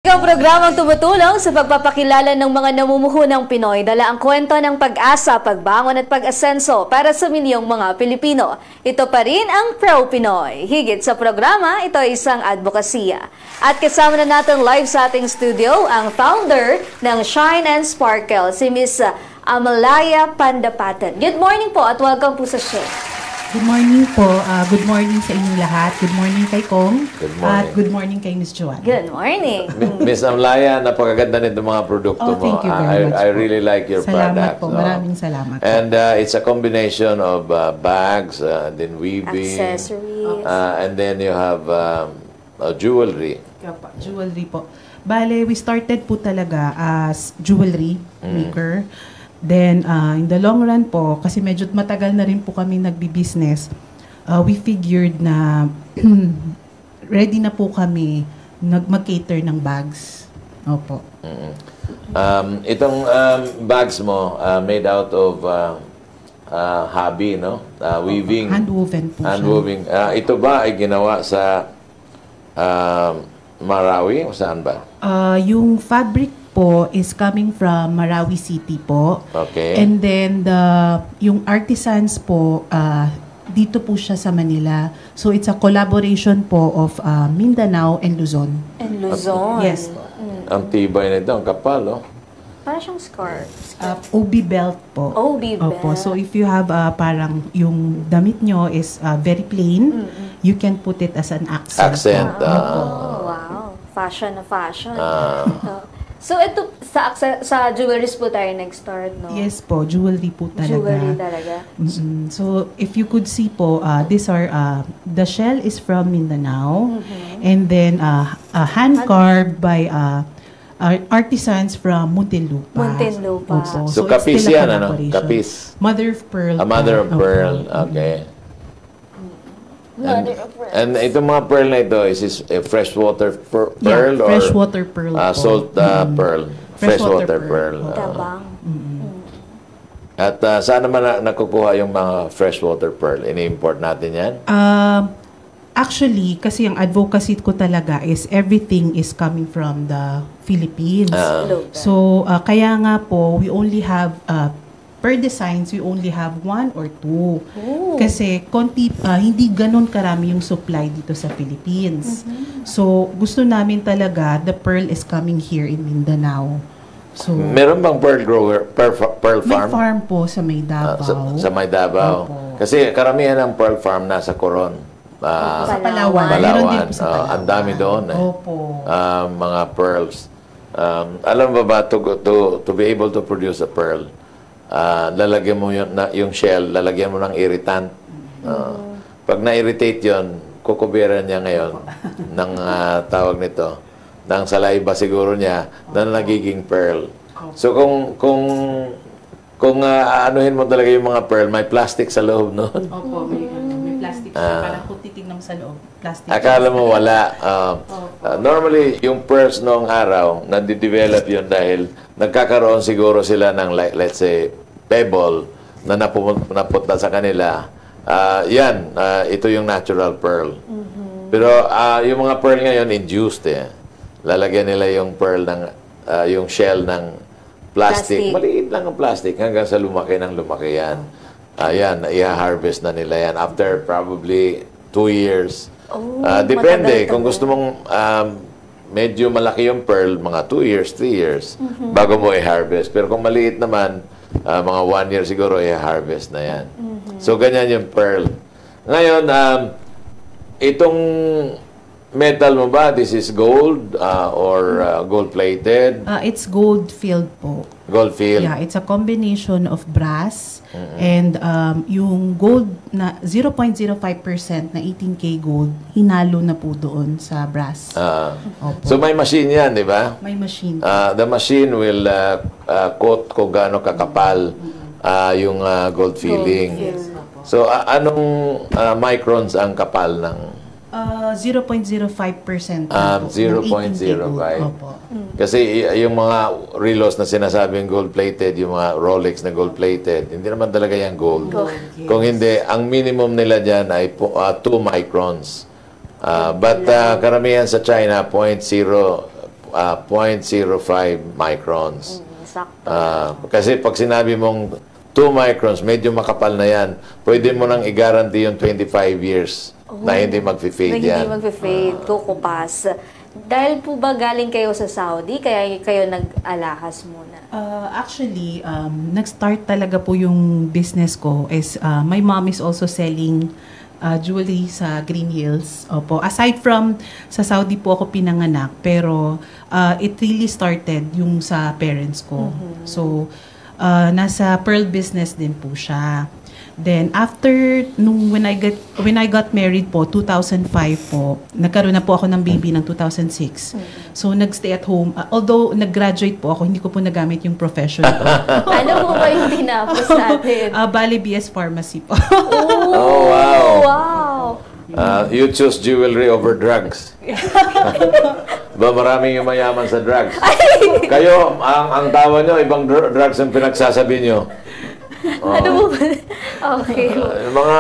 Ang programang tumutulong sa pagpapakilala ng mga namumuhunang Pinoy, dala ang kwento ng pag-asa, pagbangon at pag-asenso para sa milyong mga Pilipino. Ito pa rin ang Pro Pinoy. Higit sa programa, ito ay isang advokasya. At kasama na natin live sa ating studio ang founder ng Shine and Sparkle, si Miss Amalaya Pandapatan. Good morning po at welcome po sa show. Good morning po. Good morning sa inyo lahat. Good morning kay Kong. Good morning. At good morning kay Miss Joanne. Good morning. Miss Amlaya, napakaganda nito mga produkto mo. Thank you very much I really like your salamat products. po. Maraming salamat po. And it's a combination of bags, then weaving. Accessories. And then you have jewelry. Jewelry po. Bale, we started po talaga as jewelry maker. Then, in the long run po, kasi medyo matagal na rin po kami nagbi-business, we figured na ready na po kami mag-cater ng bags. Opo. Itong bags mo, made out of hobby, no? Weaving. Handwoven po Handwoven. Ito ba ay ginawa sa Marawi o saan ba? Yung fabric po is coming from Marawi City po. Okay. And then yung artisans po dito po siya sa Manila. So it's a collaboration po of Mindanao and Luzon. And Luzon. Yes. Ang tibay nito, ang kapal, oh. Parang siyang scarf. OB belt po. OB belt. Opo. So if you have parang yung damit nyo is very plain, you can put it as an accent. Accent. Oh, wow. Fashion na fashion. So ito, sa jewelries po tayo nag-start, no? Yes po, jewelry po talaga. Jewelry talaga. So, if you could see po, these are, the shell is from Mindanao, and then hand-carved by artisans from Muntinlupa. Muntinlupa. Opo. So, it's kapis still a yan, ano? collaboration. Kapis. Mother of pearl. A mother of po. pearl. Opo. Okay. Mother of pearl. And itong mga pearl na ito, is this a freshwater pearl Yeah, or freshwater pearl po. salt pearl? Freshwater pearl. Tabang. At saan naman nakukuha yung mga freshwater pearl? Ini-import natin yan? Actually, kasi ang advocacy ko talaga is everything is coming from the Philippines. So, kaya nga po, we only have, per designs, we only have 1 or 2. Kasi hindi ganun karami yung supply dito sa Philippines. So, gusto namin talaga, the pearl is coming here in Mindanao. So, Meron bang pearl grower, pearl may farm? farm po sa May Davao. Sa May Davao. Opo. Kasi karamihan ng pearl farm nasa Coron. Sa Palawan. Meron din Palawan. po sa Palawan. Ang dami doon. Opo. Mga pearls. Alam mo ba, to be able to produce a pearl, lalagyan mo yung shell, lalagyan mo ng irritant. Pag na-irritate yun, kukubiran niya ngayon ng tawag nito, ng saliva siguro niya, na nagiging pearl. So kung aanuhin mo talaga yung mga pearl, may plastic sa loob noon. Opo, may plastic siya. Parang kung titignan mo sa loob, plastic. Akala mo wala. Normally, yung pearls noong araw, nadidevelop yun dahil nagkakaroon siguro sila ng, let's say, pebble na napunta sa kanila. Ito yung natural pearl. Pero yung mga pearl ngayon, induced Lalagyan nila yung pearl ng, yung shell ng plastic. Maliit lang ang plastic hanggang sa lumaki ng lumaki yan. I-harvest na nila yan after probably 2 years. Depende. Kung gusto mong medyo malaki yung pearl, mga 2 years, 3 years, bago mo i-harvest. Pero kung maliit naman, mga 1 year siguro i-harvest na yan. So, ganyan yung pearl. Ngayon, itong metal mo ba, this is gold or gold-plated? It's gold-filled po. Gold-filled? Yeah, it's a combination of brass and yung gold na 0.05% na 18K gold, hinalo na po doon sa brass. Opo. So may machine yan, di ba? May machine. The machine will coat kung gaano kakapal yung gold filling. So anong microns ang kapal ng 0.05%. 0.05. Opo. Kasi yung mga relos na sinasabing gold-plated, yung mga Rolex na gold-plated, hindi naman talaga yan gold. Kung hindi, ang minimum nila dyan ay 2 microns. But karamihan sa China, 0.0 0.05 microns. Sakto. Kasi pag sinabi mong 2 microns, medyo makapal na yan. Pwede mo nang i-guarantee yung 25 years na hindi mag-fade yan. Hindi mag-fade, kukupas. Dahil po ba galing kayo sa Saudi, kaya kayo nag-alahas muna? Actually, nag-start talaga po yung business ko is my mom is also selling jewelry sa Green Hills. Opo. Aside from sa Saudi po ako pinanganak, pero it really started yung sa parents ko. So, nasa pearl business din po siya. Then after when I got married po 2005 po, nagkaroon na po ako ng baby ng 2006. So nagstay at home. Although nag-graduate po ako, hindi ko po nagamit yung profession ko. Ano po ba yung tinapos natin? Bali BS Pharmacy po. Oh, wow. Wow! You choose jewelry over drugs. Ba, maraming yung mayaman sa drugs. Kayo, ang tawa nyo, ibang drugs ang pinagsasabi nyo. Ano po ba? Okay. Mga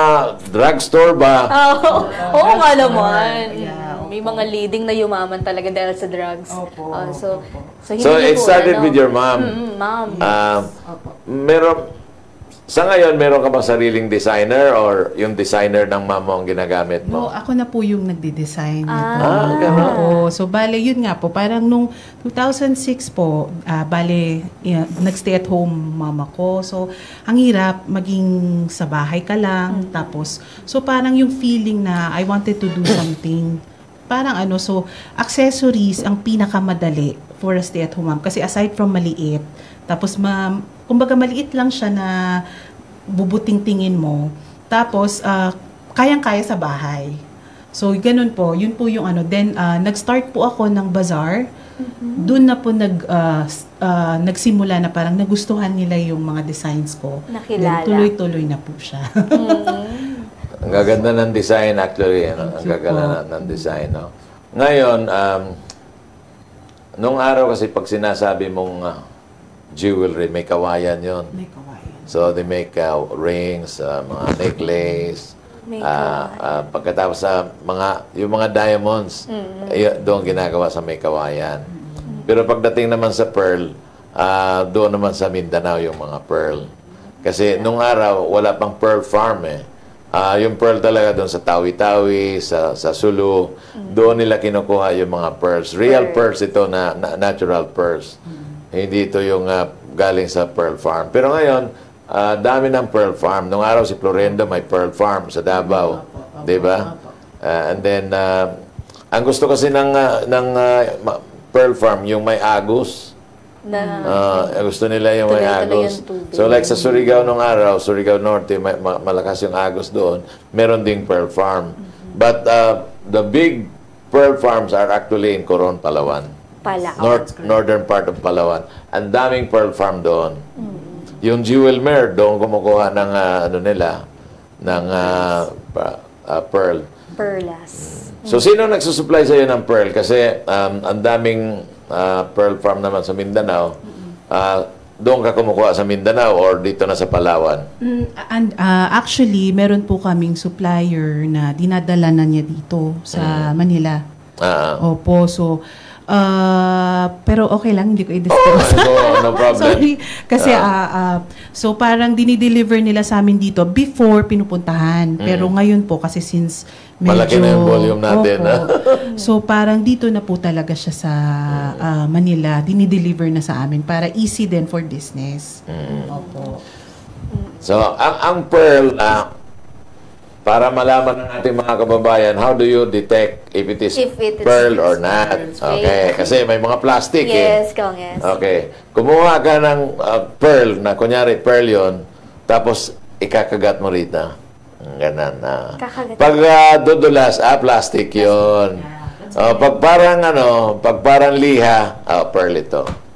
drugstore ba? Oo nga naman. Yeah, May mga leading na yumaman talaga dahil sa drugs. Opo, So hindi So, it po, started ano? with your mom. Mom. Sa ngayon, meron ka bang sariling designer or yung designer ng mama ang ginagamit No, mo? ako na po yung nagde-design nito. ganun. Oo. So, bale, yun nga po. Parang nung 2006 po, bale, nagstay at home mama ko. So, ang hirap maging sa bahay ka lang. Tapos, so parang yung feeling na I wanted to do something. Parang so, accessories ang pinakamadali for a stay at home mom. Kasi aside from maliit, tapos kumbaga maliit lang siya na bubuting tingin mo. Tapos, kayang-kaya sa bahay. So, ganun po. Yun po yung Then, nag-start po ako ng bazaar. Doon na po nagsimula na parang nagustuhan nila yung mga designs ko. Nakilala. Then, tuloy-tuloy na po siya. Ang gaganda ng design actually. Ang Thank you gaganda ng design. No? Ngayon, nung araw kasi pag sinasabi mong jewelry, may kawayan yon. May kawayan. So, they make rings, mga necklace. Pagkatapos sa yung mga diamonds, doon ginagawa sa may kawayan. Pero pagdating naman sa pearl, doon naman sa Mindanao yung mga pearl. Kasi nung araw, wala pang pearl farm eh. Yung pearl talaga doon sa Tawi-Tawi, sa Sulu, doon nila kinukuha yung mga pearls. Real pearls ito na natural pearls. Hindi ito yung galing sa pearl farm. Pero ngayon, dami ng pearl farm. Nung araw si Florendo may pearl farm sa Davao. Diba? And then, ang gusto kasi ng pearl farm, yung may agus. Gusto nila yung may Tuloy-tuloy agos. yung tubig. So like sa Surigao nung araw, Surigao Norte, malakas yung agos doon. Meron ding pearl farm. But the big pearl farms are actually in Coron, Palawan. Northern part of Palawan. Ang daming pearl farm doon. Yung Jewel Mare, doon kumukuha ng ng pearl. Perlas. So, sino nagsusupply sa'yo ng pearl? Kasi ang daming pearl farm naman sa Mindanao. Doon ka kumukuha sa Mindanao or dito na sa Palawan? And actually, meron po kaming supplier na dinadala na niya dito sa Manila. Opo, so pero okay lang, hindi ko i-disclose. No problem. Sorry. Kasi, so parang dinideliver nila sa amin dito before pinupuntahan. Pero ngayon po, kasi since medyo... Malaki na yung volume natin. So parang dito na po talaga siya sa Manila. Dinideliver na sa amin para easy din for business. Opo. So, ang pearl, para malaman ng ating mga kababayan, how do you detect if it is pearl or not? Okay, kasi may mga plastic Yes, yes. Okay. Kumuha ka ng pearl, na kunyari pearl yon, tapos ikakagat mo rito. Ganun. Pag dudulas, plastic yon. Pag parang liha, pearl ito.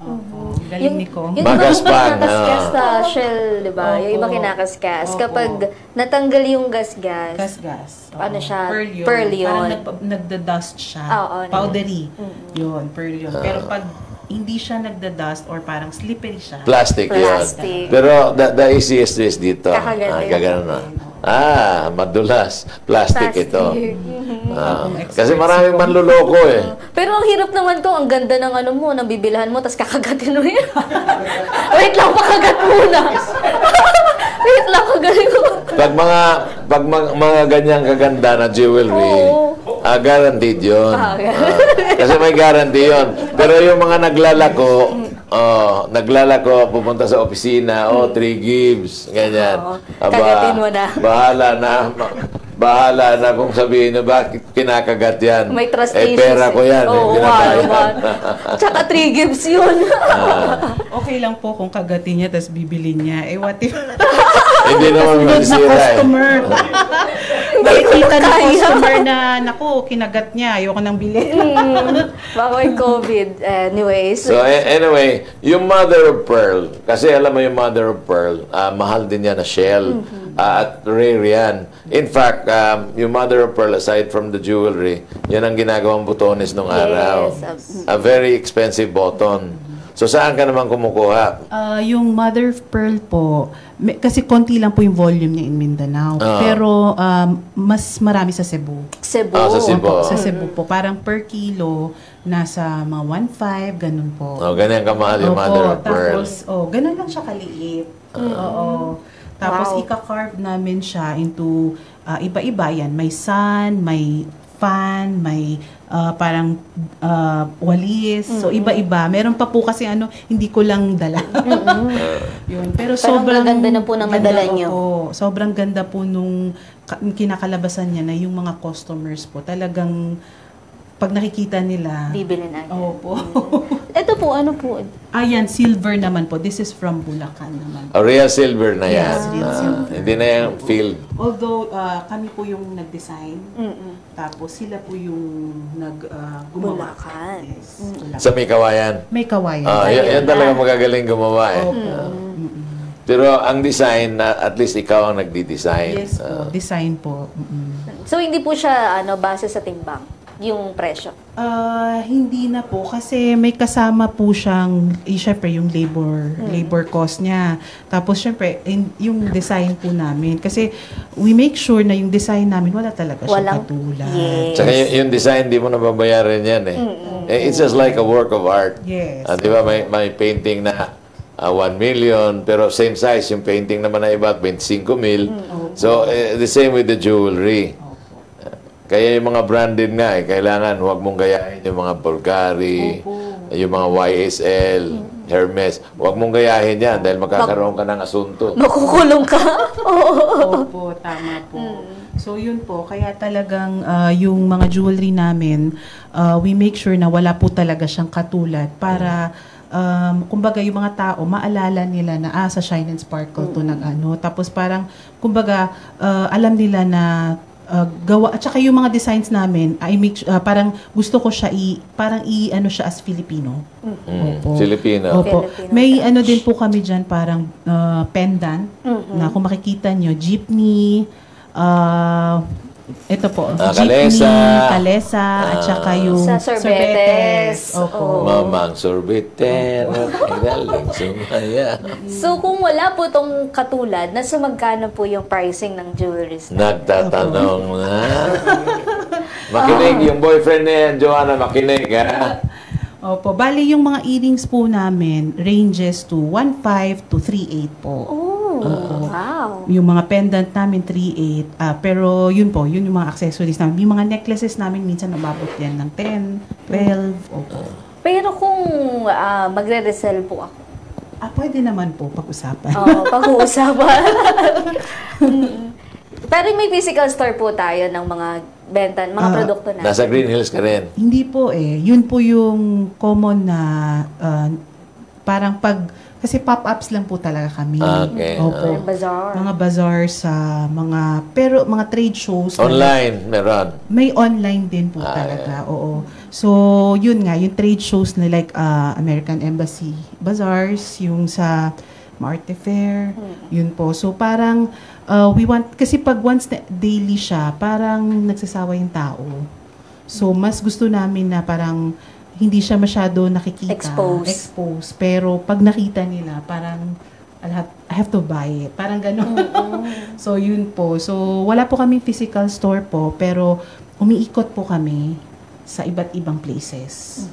Galing ni Kong. Yung Magaspang. kinakaskas na shell, di ba? Yung iba kinakaskas. Kapag natanggal yung gasgas, Gasgas. ano siya? Pearl yun. Parang Parang nagda-dust siya. Oo, Powdery. Yun, pearl yun. Pero pag hindi siya nagda-dust or parang slippery siya. Plastic yun. Plastic. Pero the easiest is dito. Kakagatin. Gaganon na. Madulas. Plastic ito. Kasi maraming manluloko eh. Pero ang hirap naman ko, ang ganda ng ano mo, ng bibilhan mo, tapos kakagatin mo yan. Wait lang, pakagat muna. Wait lang, kagaling ko. Pag mga ganyang kaganda na jewelry, guaranteed yun. Kasi may guarantee yun. Pero yung mga naglalako, pupunta sa opisina, 3 gives, ganyan. Kagatin mo na. Bahala na kung sabihin nyo, bakit kinakagat yan? May trust issues. Pera ko yan. Binabayan. Tsaka 3 gives yun. Okay lang po kung kagatin niya tapos bibili niya. What if hindi naman sunod na masisira eh. customer? Nakikita ng customer na, naku, kinagat niya. Ayoko nang bilhin. Baka may COVID. Anyways. So anyway, yung mother of pearl, kasi alam mo yung mother of pearl, mahal din yan na shell. At rare yan. In fact, yung mother of pearl, aside from the jewelry, yan ang ginagawang butones nung araw. A very expensive button. So saan ka naman kumukuha? Yung mother of pearl po, kasi konti lang po yung volume niya in Mindanao. Pero mas marami sa Cebu. Cebu. Sa Cebu. Opo, sa Cebu po. Parang per kilo, nasa mga 1.5, ganun po. Ganyan kamahal yung mother of pearl. Tapos, ganun lang siya kaliit. Oo. Tapos, ika-carve namin siya into iba-iba yan. May sun, may fan, may parang walis. So, iba-iba. Meron pa po kasi hindi ko lang dala. Yun. Pero sobrang ganda na po ng madala nyo. Sobrang ganda po nung kinakalabasan niya na yung mga customers po. Talagang pag nakikita nila, bibili na. Opo. Ito po, ano po? Ayan, silver naman po. This is from Bulacan naman. Real silver na yan. Yes, real silver. Hindi na yung field. Although, kami po yung nag-design. Tapos, sila po yung gumawa. Bulacan. Yes. Sa may kawayan. May kawayan. Yan talaga magagaling gumawa eh. Opo. Pero ang design, at least ikaw ang nagdi-design. Yes po, design po. So, hindi po siya base sa timbang? Yung presyo? Hindi na po kasi may kasama po siyang syempre yung labor cost niya. Tapos syempre yung design po namin kasi we make sure na yung design namin wala talaga siyang katulad. Yes. Tsaka yung design, di mo na babayaran yan eh. It's just like a work of art. Yes. Di ba may painting na 1 million, pero same size yung painting naman na iba, 25 mil. So, the same with the jewelry. Kaya yung mga branded nga kailangan huwag mong gayahin yung mga Bulgari, yung mga YSL, Hermes. Huwag mong gayahin yan dahil magkakaroon ka ng asunto. Makukulong ka? Opo, tama po. So yun po, kaya talagang yung mga jewelry namin, we make sure na wala po talaga siyang katulad para kumbaga yung mga tao maalala nila na sa Shine and Sparkle to tapos parang kumbaga alam nila na gawa at saka yung mga designs namin parang gusto ko siya siya as Filipino. Opo. Filipino. Opo. May din po kami diyan parang pendant na kung makikita nyo jeepney ito po kalesa at saka yung sa sorbetes. Opo. Mamang sorbetero, galing sumaya. So, kung wala po tong katulad, nasa magkano po yung pricing ng jewelries? Nagtatanong na. Makinig yung boyfriend niya, Joanna, makinig ha. Opo, bali yung mga earrings po namin ranges to 1.5 to 3.8 po. Wow. Yung mga pendant namin 3.8, pero yun yung mga accessories namin. Yung mga necklaces namin minsan nababot yan ng 10, 12. Opo. Pero kung magre-resell po ako? Pwede naman po pag-usapan. Pag-uusapan. Pero may physical store po tayo ng mga benta, mga produkto natin. Nasa Green Hills ka rin. Hindi po Yun po yung common na parang kasi pop-ups lang po talaga kami. Okay. Opo. Bazaar. Mga bazaar sa pero mga trade shows. Online, meron. May online din po talaga. Oo. So, yun nga, yung trade shows na like American Embassy Bazaars, yung sa Marte Fair, yun po. So, parang we want, kasi pag once daily siya, parang nagsasawa yung tao. So, mas gusto namin na parang hindi siya masyado nakikita. Expose. Pero pag nakita nila, parang I have to buy it. Parang gano'n. So, yun po. So, wala po kaming physical store po. Pero umiikot po kami sa iba't ibang places.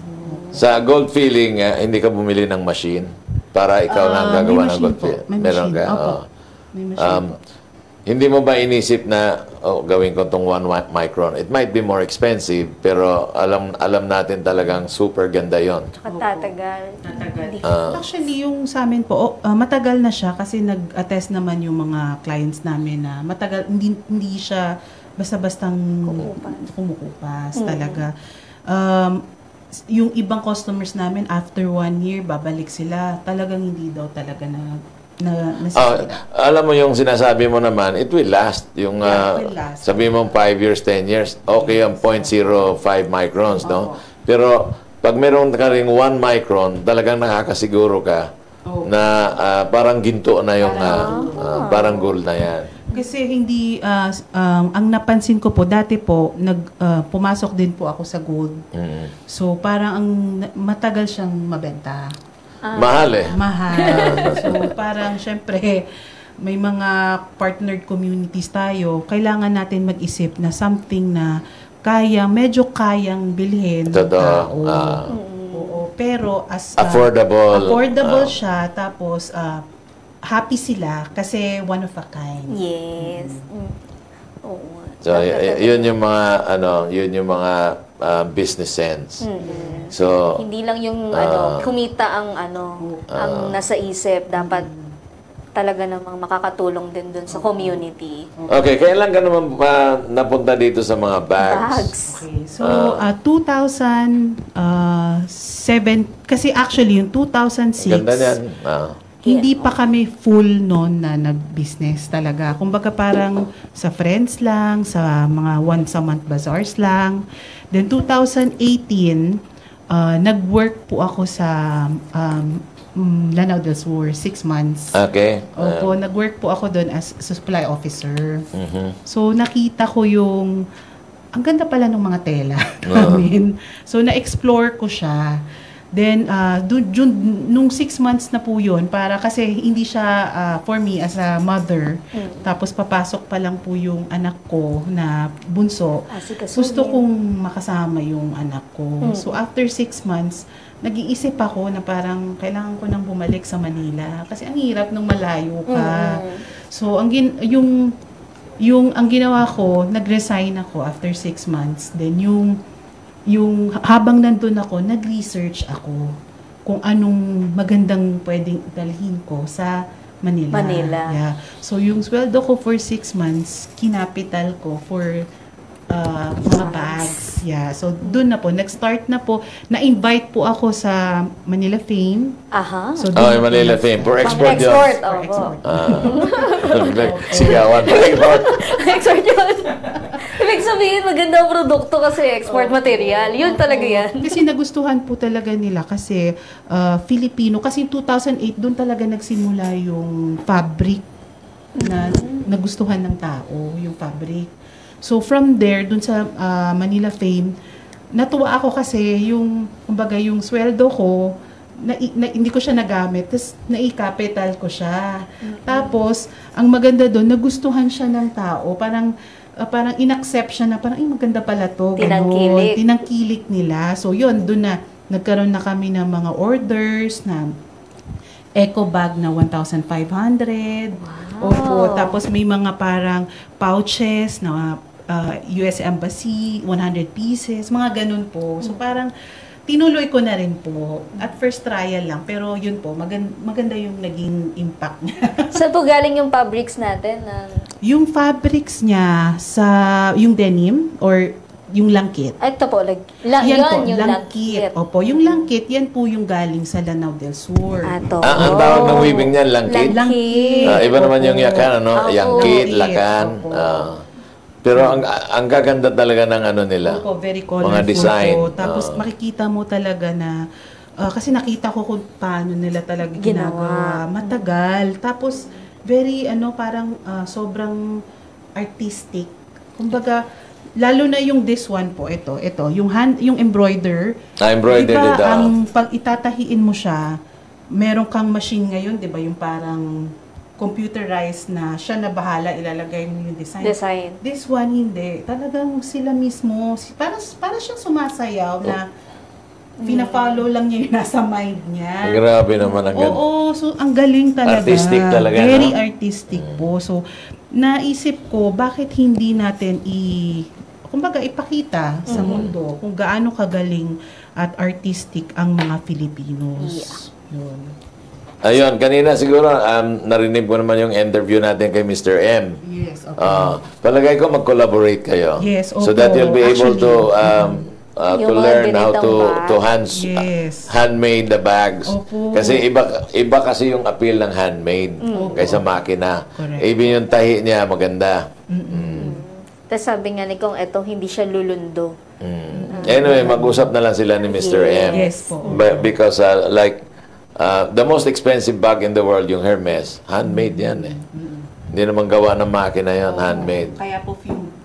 Sa gold filling, hindi ka bumili ng machine para ikaw lang gagawa ng gold filling. May Meron machine. ka? Opo. May machine po. Hindi mo ba inisip na gawin ko itong 1 micron? It might be more expensive, pero alam natin talagang super ganda yon. Tatagal. Actually, yung sa amin po, matagal na siya kasi nag-attest naman yung mga clients namin na matagal, hindi siya basta-bastang kumukupas talaga. Yung ibang customers namin, after 1 year, babalik sila. Talagang hindi daw talaga alam mo yung sinasabi mo naman, it will last. Yung it will last. sabi mo 5 years, 10 years, okay ang 0.05 microns, no? Pero pag meron ka ring 1 micron, talagang nakakasiguro ka na parang ginto na yung parang gold na yan. Kasi hindi, ang napansin ko po, dati po, pumasok din po ako sa gold. So, parang matagal siyang mabenta. Mahal eh. Mahal. So, parang syempre, may mga partnered communities tayo. Kailangan natin mag-isip na something na medyo kayang bilhin ng tao. Oo. Pero as affordable siya, tapos happy sila kasi one of a kind. Yes. Oo. So, yun yung mga business sense. So, hindi lang yung kumita ang ang nasa isip, dapat talaga namang makakatulong din dun sa community. Okay, kailan ka naman napunta dito sa mga bags? Okay. So, 2007, kasi actually yung 2006, ganda niyan. Hindi pa kami full noon na nag-business talaga. Kumbaga parang sa friends lang, sa mga once-a-month bazaars lang. Then 2018, nag-work po ako sa Lanao del Sur, 6 months. Okay. Opo, nag-work po ako doon as supply officer. So nakita ko yung, ang ganda pala ng mga tela namin. So na-explore ko siya. Then, nung 6 months na po yun, para kasi hindi siya for me as a mother, tapos papasok pa lang po yung anak ko na bunso, gusto kong makasama yung anak ko. So, after 6 months, nag-iisip ako na parang kailangan ko nang bumalik sa Manila. Kasi ang hirap nung malayo ka. So, ang ginawa ko, nag-resign ako after 6 months. Then, yung habang nandun ako, nag-research ako kung anong magandang pwedeng dalhin ko sa Manila. Yeah. So, yung sweldo ko for 6 months, kinapital ko for mga bags. Yeah. So, dun na po. Nag-start na po. Na-invite po ako sa Manila Fame. So, Manila Fame. For export yun. For export. Sigawan for export. Export yun. Ibig sabihin, maganda ang produkto kasi export material. Yun talaga yan. Kasi nagustuhan po talaga nila kasi Filipino. Kasi 2008, doon talaga nagsimula yung fabric na nagustuhan ng tao, yung fabric. So from there, dun sa Manila Fame, natuwa ako kasi kumbaga yung sweldo ko, hindi ko siya nagamit, tapos nai-capital ko siya. Tapos, ang maganda doon, nagustuhan siya ng tao, parang in-accept siya na parang, maganda pala to. Tinangkilik nila. So yun, doon na, nagkaroon na kami ng mga orders na eco bag na 1,500. Wow. Opo, tapos may mga parang pouches na US Embassy, 100 pieces, mga ganun po. So parang tinuloy ko na rin po. At first trial lang, pero yun po, maganda yung naging impact niya. Saan po galing yung fabrics natin? Yung fabrics niya yung denim or yung langkit. Ito po, yung langkit. Opo, yung langkit, yan po yung galing sa Lanao del Sur. Ang tawag ng weaving niyan, langkit? Langkit. Iba naman yung yakan, Yangkit, lakan. Pero ang gaganda talaga ng nila. Opo, very colorful mga design. Po. Tapos makikita mo talaga na, kasi nakita ko kung paano nila talaga ginagawa. Matagal. Tapos, very, parang sobrang artistic. Kumbaga, lalo na yung this one po, ito, yung embroider. Embroider diba, dito. ang pag itatahiin mo siya, meron kang machine ngayon, 'di ba, yung parang computerized na siya na bahala ilalagay mo yung design. This one hindi. Talagang sila mismo, para siyang sumasayaw na pina-follow lang niya yung nasa mind niya. Grabe naman ang ganda. Oo, so ang galing talaga. Artistic talaga, Very no? artistic po. So, naisip ko, bakit hindi natin kumbaga ipakita sa mundo kung gaano kagaling at artistic ang mga Filipinos. Yun. Ayun, kanina siguro narinig mo naman yung interview natin kay Mr. M. Yes, okay. Palagay ko mag-collaborate kayo. Yes, so opo. that you'll be able to Yung mga learn how to Yes. handmade the bags. Opo. Kasi iba kasi yung appeal ng handmade kaysa makina. Correct. Even yung tahi niya maganda. Tapos sabi nga ni Kong, eto hindi siya lulundo. Anyway, mag-usap na lang sila ni Mr. M. Yes po. Because the most expensive bag in the world, yung Hermes, handmade yan eh. Hindi naman gawa ng makina yan, handmade. Kaya po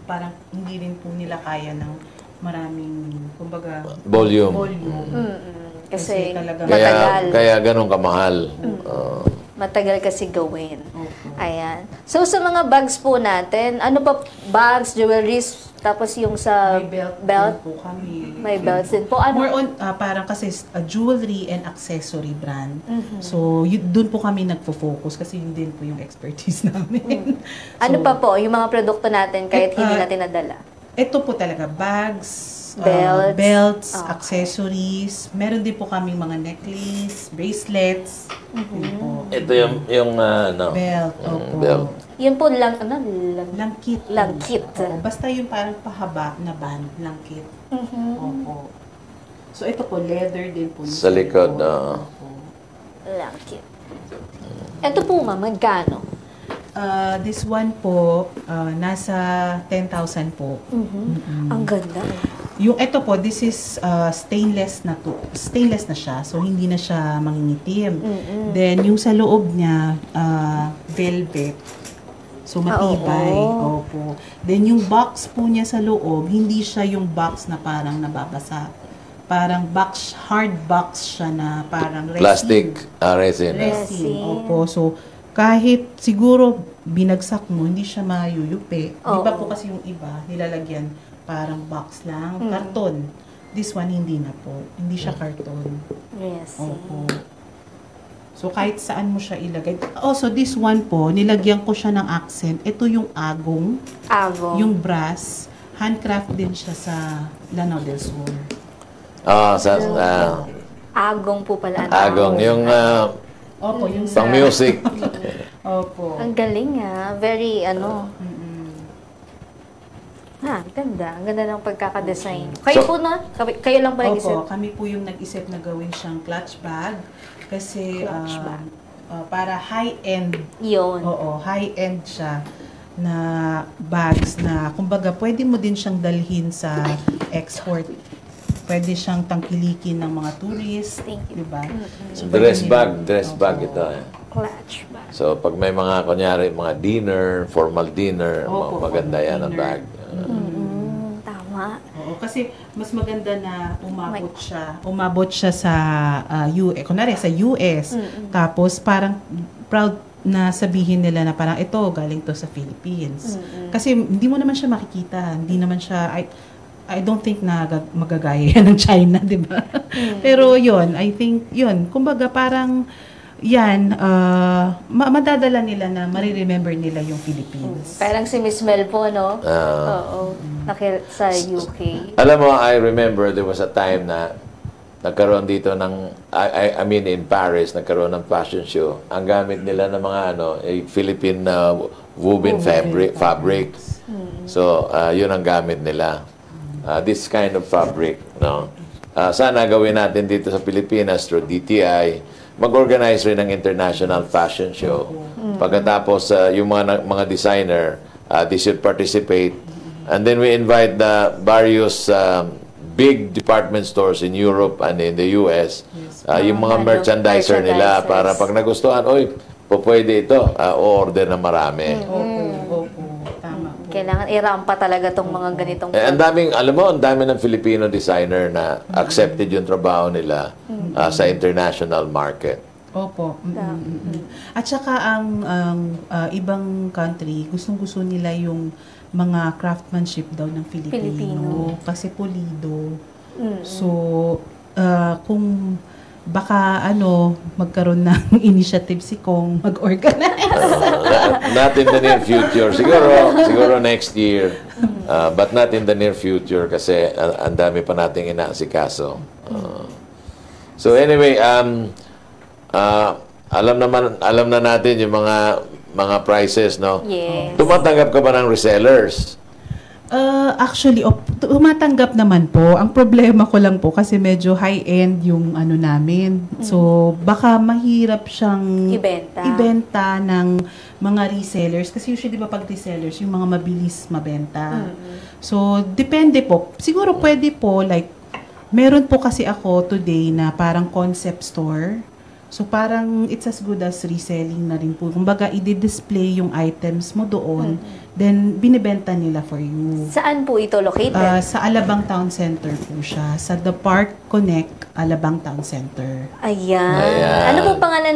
parang hindi rin po nila kaya ng maraming, kumbaga, Volume. Kasi talaga matagal. Kaya ganun kamahal. Matagal kasi gawin. Ayan. So, sa mga bags po natin, ano pa, bags, jewelries, tapos yung sa may belt belt, din po kami. may belts din po. Ano? More on, parang kasi jewelry and accessory brand. So, doon po kami nagfo-focus kasi yun din po yung expertise namin. Ano pa po, yung mga produkto natin kahit hindi natin nadala? Ito po talaga, bags, Belts. accessories. Meron din po kaming mga necklace, bracelets. Yun po. Ito yung Belt, opo. belt. Yun po Langkit. Langkit. Oo, basta yung parang pahaba na band, langkit. Opo. So, ito po, leather din po. Sa likod, Opo. Langkit. Ito po, ma'am, magkano? This one po, nasa 10,000 po. Ang ganda. Yung ito po, this is stainless na siya. So, hindi na siya mangingitim. Then, yung sa loob niya, velvet. So, matibay. Opo. Then, yung box po niya sa loob, hindi siya yung box na parang nababasa. Parang hard box siya na parang resin. Plastic resin. Resin. Opo. So, kahit siguro binagsak mo, hindi siya mayuyupi. Di ba po kasi yung iba, nilalagyan parang box lang, karton. This one, hindi na po. Hindi siya karton. Resin. Opo. So, kahit saan mo siya ilagay. Also, this one po, nilagyan ko siya ng accent. Ito yung agong. Yung brass. Handcraft din siya sa Lanao del Sur. Agong po pala. Agong. Yung Opo, yung sa... pang music. Opo. Ang galing very ganda. Ang ganda ng pagkakadesign. Kayo po na? Kayo lang pa nag-isip? Opo, kami po yung nag-isip na gawin siyang clutch bag. Kasi para high-end. Yun. Oo, high-end siya na bags na, kumbaga, pwede mo din siyang dalhin sa export. Pwede siyang tangkilikin ng mga tourist. Thank you. Diba? So, Dress pwede bag ito. Clutch bag. So, pag may mga, kunyari, mga dinner, formal dinner, Opo, maganda yan ang dinner. bag. Tama. Oo, kasi mas maganda na umabot siya sa kunwari sa US. Tapos parang proud na sabihin nila na parang ito galing to sa Philippines. Kasi hindi mo naman siya makikita, hindi naman siya I don't think na magagaya yan ng China, 'di ba? Pero 'yon, I think 'yon, kumbaga parang yan, madadala nila na mariremember nila yung Philippines. Parang si Miss Mel po, no? Oo. Sa UK. Alam mo, I remember there was a time na nagkaroon dito ng, I mean in Paris, nagkaroon ng fashion show. Ang gamit nila ng mga Philippine woven fabric. So, yun ang gamit nila. This kind of fabric, no? Sana gawin natin dito sa Pilipinas through DTI, mag-organize rin ng international fashion show. Pagkatapos, yung mga designer, they should participate. And then we invite the various big department stores in Europe and in the US, yung mga merchandiser nila para pag nagustuhan, pwede ito, order na marami. Opo, tama po. Kailangan irampa talaga tong mga ganitong Ang dami ng Filipino designer na accepted yung trabaho nila sa international market. Opo. At saka ang ibang country, gustong-gusto nila yung mga craftsmanship daw ng Filipino. Kasi pulido. So, kung baka magkaroon ng initiative si Kong mag-organize. Not in the near future. Siguro next year. But not in the near future kasi ang dami pa nating inaasikaso. So anyway, alam na natin yung mga prices, no? Yes. Tumatanggap ka ba ng resellers? Actually, tumatanggap naman po. Ang problema ko lang po kasi medyo high-end yung namin. So, baka mahirap siyang ibenta ng mga resellers. Kasi usually, pag resellers, yung mga mabilis mabenta. So, depende po. Siguro pwede po, like, meron po kasi ako today na parang concept store. So, parang it's as good as reselling na rin po. Kumbaga, i-display yung items mo doon, then binibenta nila for you. Saan po ito located? Sa Alabang Town Center po siya. Sa The Park Connect, Alabang Town Center. Ayan. Ano po pangalan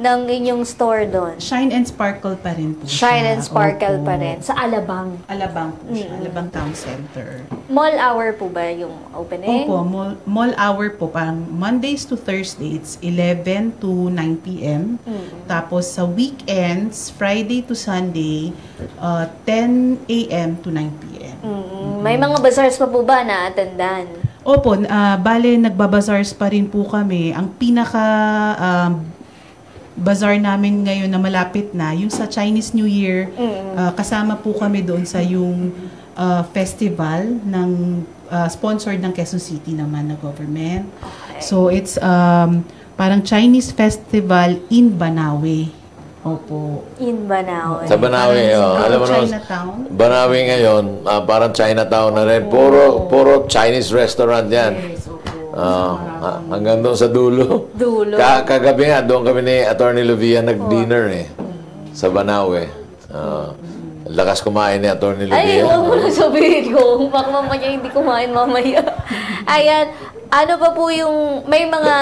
ng inyong store doon? Shine and Sparkle pa rin po siya. Shine and Sparkle Opo. pa rin. Sa Alabang. Alabang po siya. Alabang Town Center. Mall hour po ba yung opening? Opo, mall hour po. Parang Mondays to Thursday, it's 11 to 9 p.m. Tapos sa weekends, Friday to Sunday, 10 a.m. to 9 p.m. May mga bazaars pa po ba na attendan? Opo, bale nagbabazars pa rin po kami. Ang pinaka bazaar namin ngayon na malapit na, yung sa Chinese New Year, kasama po kami doon sa yung festival ng sponsored ng Quezon City naman na government. Okay. So it's parang Chinese festival in Banawe. Opo. In Banawe. Sa Banawe, alam mo naman, Chinatown. Banawe ngayon, parang Chinatown na rin. Puro Chinese restaurant yan. Yes, opo. Hanggang doon sa dulo. Kagabi nga, doon kami ni Attorney Luvia nag-dinner sa Banawe. Lakas kumain ni Attorney Luvia. Ay, huwag mo na sabihin ko. Baka mamaya hindi kumain mamaya. Ayan. Ano pa po yung, may mga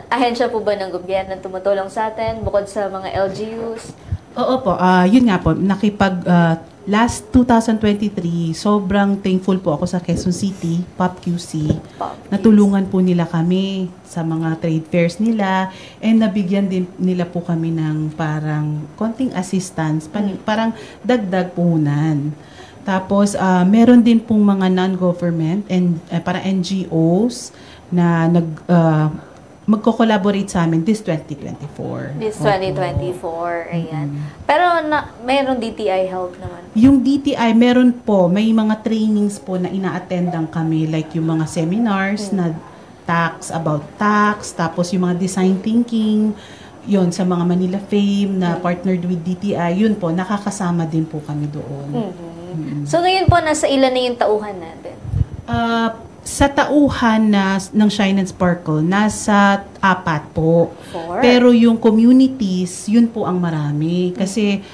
ahensya po ba ng gobyerno na tumutulong sa atin bukod sa mga LGUs? Oo po, yun nga po, last 2023, sobrang thankful po ako sa Quezon City, PopQC. Natulungan po nila kami sa mga trade fairs nila and nabigyan din nila po kami ng parang konting assistance, parang dagdag puhunan. Tapos, meron din pong mga non-government and para NGOs na magko-collaborate sa amin this 2024. This 2024, ayan. Pero mayroong DTI help naman. Yung DTI, meron po, may mga trainings po na ina-attendan kami, like yung mga seminars na about tax, tapos yung mga design thinking, yun, sa mga Manila Fame na partnered with DTI, yun po, nakakasama din po kami doon. So ngayon po, nasa ilan na yung tauhan natin? Sa tauhan ng Shine and Sparkle, nasa 4 po. 4? Pero yung communities, yun po ang marami. Kasi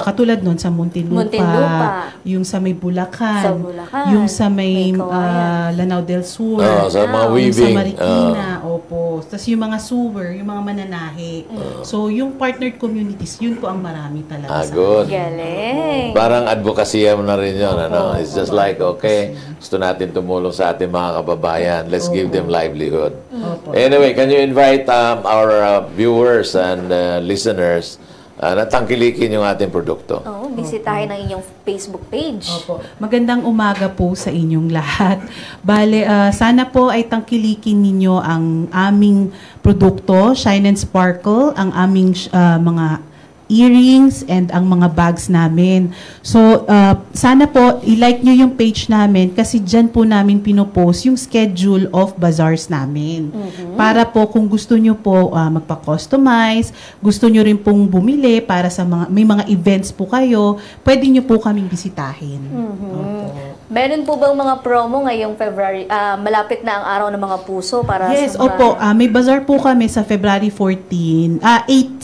katulad nun sa Muntinlupa, yung sa may Bulacan, yung sa may Lanao del Sur, sa mga weaving, yung sa Marikina, opo. Tapos yung mga sewer, yung mga mananahi. So yung partnered communities, yun po ang marami talaga. Good. Galing. Parang advokasya mo na rin yun. It's just like, okay, gusto natin tumulong sa ating mga kababayan. Let's give them livelihood. Anyway, can you invite our viewers and listeners na tangkilikin yung ating produkto? Bisitahin ang inyong Facebook page. Opo. Magandang umaga po sa inyong lahat. Bale, sana po ay tangkilikin ninyo ang aming produkto, Shine and Sparkle, ang aming mga earrings and ang mga bags namin. So, sana po i-like nyo yung page namin kasi dyan po namin pinopost yung schedule of bazaars namin. Para po kung gusto nyo po magpa-customize, gusto nyo rin pong bumili para sa may mga events po kayo, pwede nyo po kaming bisitahin. Meron po bang mga promo ngayong February? Malapit na ang araw ng mga puso para yes, sa mga... opo. May bazaar po kami sa February 17-18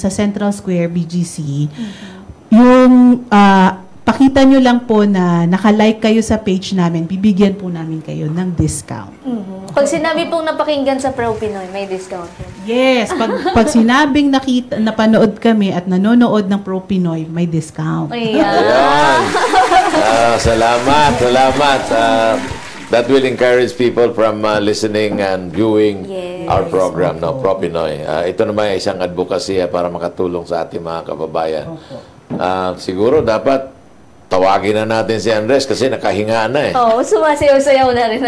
sa Central Square, BGC. Yung pakita nyo lang po na nakalike kayo sa page namin, bibigyan po namin kayo ng discount. Pag sinabi pong napakinggan sa Pro Pinoy, may discount. Yes, pag sinabing napanood kami at nanonood ng Pro Pinoy, may discount. Ayan. Salamat. That will encourage people from listening and viewing our program, no, Pro Pinoy. Ito naman ay isang advocacy para makatulong sa ating mga kababayan. Siguro dapat tawagin na natin si Andres kasi nakahinga na eh. Oo, sumasayaw-sayaw na rin.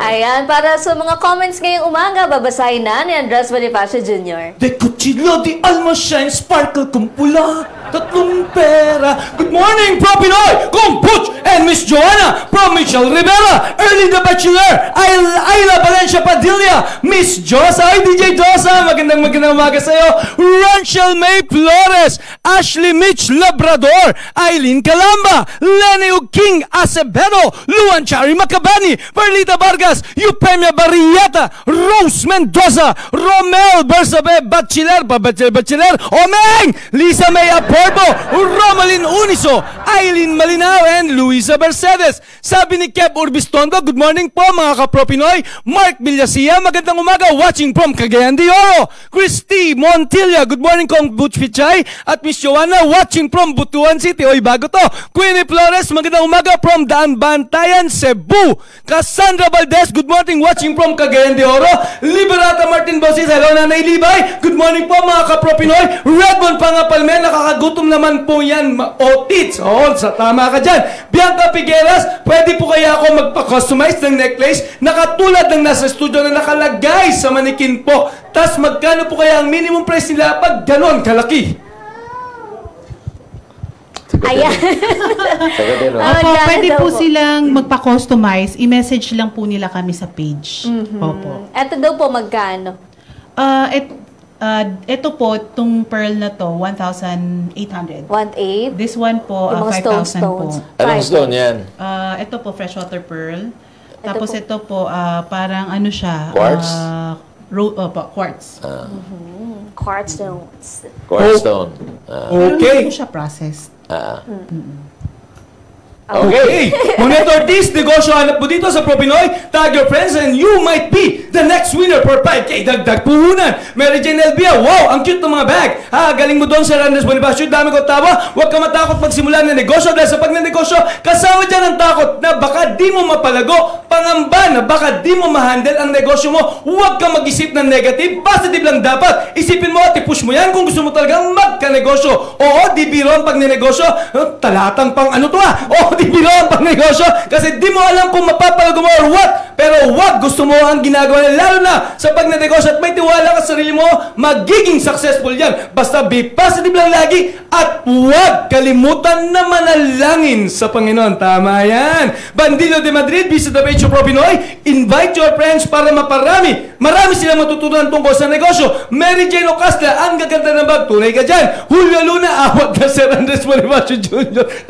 Ayan, para sa mga comments ngayong umaga, babasahin na ni Andres Bonifacio Jr. De Cuchillo, di alma shine, sparkle kung pula, tatlong pera. Good morning, Pro Pinoy! Kung Butch and Miss Joanna from Michelle Rivera, Early the Bachelor, Ayla Valencia Padilla, Miss Josa, DJ Josa, magandang umaga sa'yo, Ranchel May Flores, Ashley Mitch Labrador, Eileen Calamba, Lenny King Acevedo, Luan Chari Macabani, Perlita Vargas, Eupemia Barrieta, Rose Mendoza, Romel Bersabe Bachelor, Omeng, Lisa May Aporbo, Romalyn Uniso, Eileen Malinao, and Luisa Mercedes. Sabi ni Kev Urbistondo, good morning po mga ka-Pro Pinoy. Mark Villasia, magandang umaga, watching from Cagayan de Oro. Christy Montilla, good morning kong Butch Pichay. At Miss Joanna, watching from Butuan City. Oy, bago to. Queenie Flores, magandang umaga from Daan Bantayan, Cebu. Cassandra Valdez, good morning, watching from Cagayan de Oro. Liberata Martin Bosis, hello Nanay Libay. Good morning po mga ka-Pro Pinoy. Redmond Pangapalme, nakakagutom naman po yan. Otits, sa tama ka dyan. Bianca Figueras, pwede po kaya ako magpa-customize ng necklace na katulad ng nasa studio na nakalagay sa manikin po. Tas magkano po kaya ang minimum price nila pag ganon kalaki? Ayan. Opo, pwede po silang magpa-customize. I-message lang po nila kami sa page. Opo. Ito daw po magkano? Ito po, itong pearl na to, 1,800. 1.8? This one po, Yung mga 5,000 po. Anong stone yan? Ito po, freshwater pearl. Tapos ito po, parang ano siya? Quartz? Quartz. Quartz stones. Quartz stone. Pero hindi po siya processed. Okay! Monet Ortiz, negosyo hanap mo dito sa Pro Pinoy. Tag your friends and you might be the next winner for 5K dagdag puhunan. Mary Jane Elvia, wow! Ang cute ng mga bag. Galing mo doon sa Andres Bonifacio. Dami ko tawa. Huwag ka matakot magsimula ng negosyo dahil sa pagnenegosyo, kasama dyan ang takot na baka di mo mapalago, pangamba na baka di mo ma-handle ang negosyo mo. Huwag ka mag-isip ng negative. Positive lang dapat. Isipin mo at i-push mo yan kung gusto mo talagang magka-negosyo. Oo, di biro ang pagnenegosyo. Talatang pang ano to di biro ang pagnegosyo kasi di mo alam kung mapapalago mo or what. Pero wag, gusto mo ang ginagawa na, lalo na sa pagnegosyo at may tiwala ka sa sarili mo, magiging successful yan. Basta be positive lang lagi at wag kalimutan na manalangin sa Panginoon. Tama yan. Bandido de Madrid, visit the page of Pro Pinoy. Invite your friends para marami silang matutunan tungkol sa negosyo. Mary Jane Ocasla, ang gaganda ng bag, tunay ka dyan. Julio Luna, awat na Sir Andres Bonifacio Jr.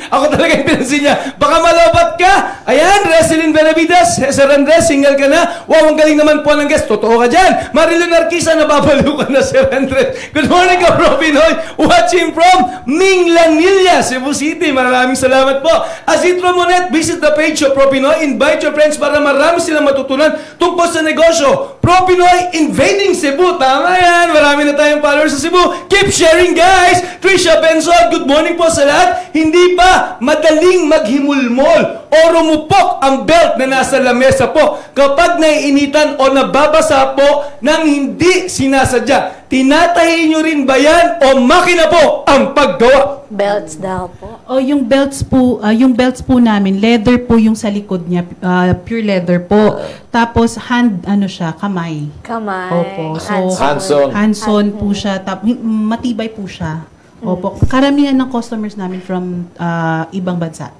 Ako talaga yung pinansin niya. Baka malobat ka. Ayan, Reselyn Benavides, Sir Andres, single ka na. Wow, ang galing naman po ng guest. Totoo ka dyan. Marilyn Arquisa, nababaliw ka na, Sir Andres. Good morning ka, Pro Pinoy. Watching from Minglanilla, Cebu City. Maraming salamat po. Asitro Monet, visit the page of Pro Pinoy. Invite your friends para marami silang matutunan tungkol sa negosyo. Pro Pinoy invading Cebu. Tama yan. Marami na tayong followers sa Cebu. Keep sharing, guys. Trisha Benzon, good morning po sa lahat. Hindi pa madaling maghimulmol o rumupok ang belt na nasa lamesa po kapag naiinitan o nababasa po nang hindi sinasadya. Tinatahi nyo rin ba yan o makina po ang paggawa? Belts daw po. Yung belts po namin, leather po yung sa likod niya, pure leather po. Tapos kamay. Kamay. Opo. So, hands-on po siya. Matibay po siya. Opo. Karamihan ng customers namin from ibang bansa.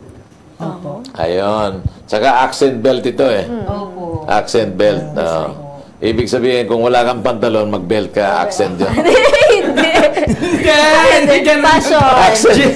Opo. Ayun. Saka accent belt ito eh. Opo. Accent belt. Ibig sabihin, kung wala kang pantalon, mag-belt ka, accent yun. Hindi. Fashion. Accent.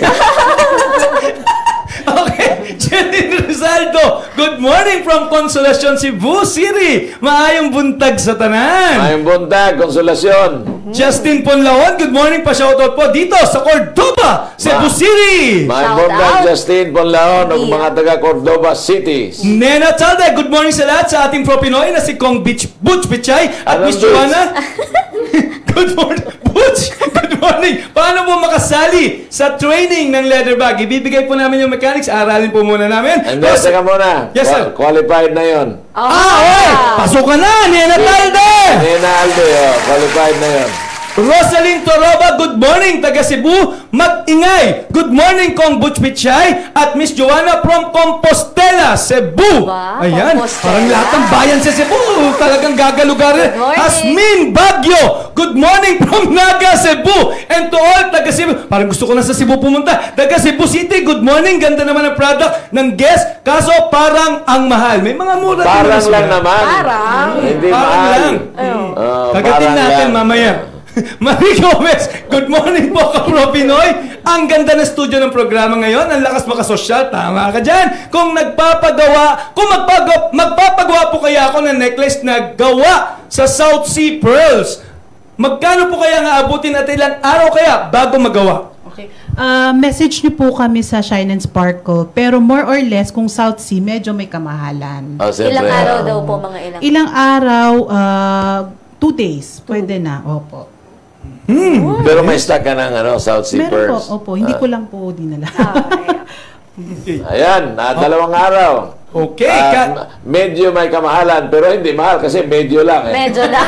Okay, Jenny Rizaldo, good morning from Consolacion, Cebu City. Maayong buntag sa tanan. Maayong buntag, konsolasyon. Justin Ponlaon, good morning pa shoutout po dito sa Cordoba, Cebu City. Maibog Shout na out. Justin Bonlaon ng mga taga Cordoba City. Nena Chalde, good morning sa lahat sa ating Pro Pinoy na si Kong Butch Pichay at Anong Miss Butch? Joanna. Good morning, Butch! Good morning! Paano po makasali sa training ng leather bag? Ibibigay po namin yung mechanics, aralin po muna namin. And then, teka muna. Yes, sir. Qualified na yon. Oy! Pasukan na! Nena Chalde! Nina Alde, qualified na yon. Rosaline Toroba, good morning, taga Cebu. Mag-ingay, good morning, Kong Butch Pichay at Miss Joanna from Compostela, Cebu. Wow, Ayan, Compostela. parang lahat ng bayan sa Cebu, talagang gagalugarin. Good morning. Hasmin Bagyo, good morning from Naga, Cebu. And to all, taga Cebu, parang gusto ko na sa Cebu pumunta. Taga Cebu City, good morning, ganda naman ang product ng guest, kaso parang ang mahal. May mga mura din Parang sila. lang naman. Parang. Hindi Parang mahal. lang. Kagatin Parang natin lang. mamaya. Marie Gomez, good morning po ka-Pro Pinoy. Ang ganda ng studio ng programa ngayon. Ang lakas makasosyal. Tama ka dyan. Kung magpapagawa po kaya ako ng necklace na gawa sa South Sea Pearls, magkano po kaya nga abutin at ilang araw kaya bago magawa? Okay. Message niyo po kami sa Shine and Sparkle. Pero more or less, kung South Sea, medyo may kamahalan. Siyempre, Ilang araw daw po, mga ilang? Ilang araw, 2 days. Pwede na. Opo. Pero may stock ka ng South Sea Meron Pearls. po. Opo. Hindi ko lang po dinala. Ayan, dalawang araw. Okay. Medyo may kamahalan, pero hindi mahal kasi medyo lang. Medyo na.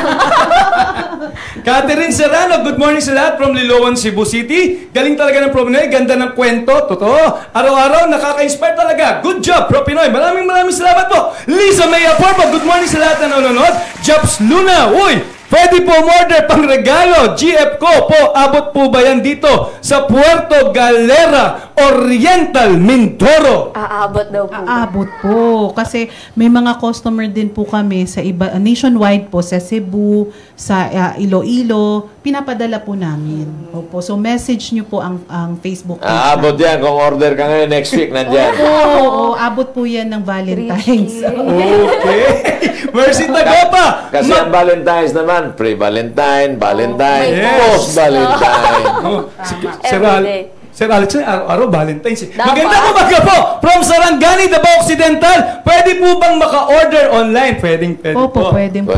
Catherine Serrano, good morning sa lahat from Liloan, Cebu City. Galing talaga ng Pro Pinoy, ganda ng kwento, totoo. Araw-araw, nakaka-inspire talaga. Good job, Pro Pinoy. Maraming salamat po. Lisa May Aporpo, good morning sa lahat na nanonood. Jobs Luna, uy, pwede po order pang regalo. GF ko po, abot po ba yan dito sa Puerto Galera, Oriental, Mindoro? Aabot daw po. Aabot po. Kasi may mga customer din po kami sa iba, nationwide po, sa Cebu, sa Iloilo. Pinapadala po namin. Opo. So message nyo po ang Facebook page. Abot yan. Kung order ka ngayon, next week, nandyan. Oo, abot po yan ng Valentine's. Okay. Mercy Tagopa. Kasi ang Valentine's naman, pre-Valentine, Valentine, Yes. post-Valentine. Sir Everyday. Sir Alex, araw-araw Valentine's. Dapat. Magandang umaga po from Sarangani, Davao Occidental. Pwede po bang maka-order online? Pwede Opo, po. pwede po.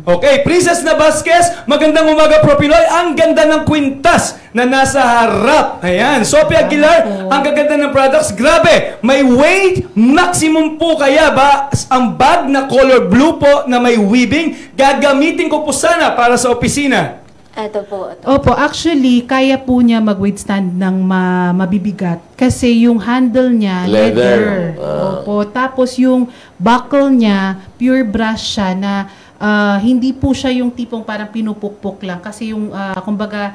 Okay, Princess na Vasquez, magandang umaga Pro Pinoy. Ang ganda ng kwintas na nasa harap. Ayan, Sophia Aguilar, ang gaganda ng products. Grabe, may weight maximum po kaya ba ang bag na color blue po na may weaving? Gagamitin ko po sana para sa opisina. Ito po. Ito. Opo, actually, kaya po niya mag-withstand ng mabibigat. Kasi yung handle niya, leather. Opo, tapos yung buckle niya, pure brass siya na hindi po siya yung tipong parang pinupukpok lang. Kasi yung, kumbaga,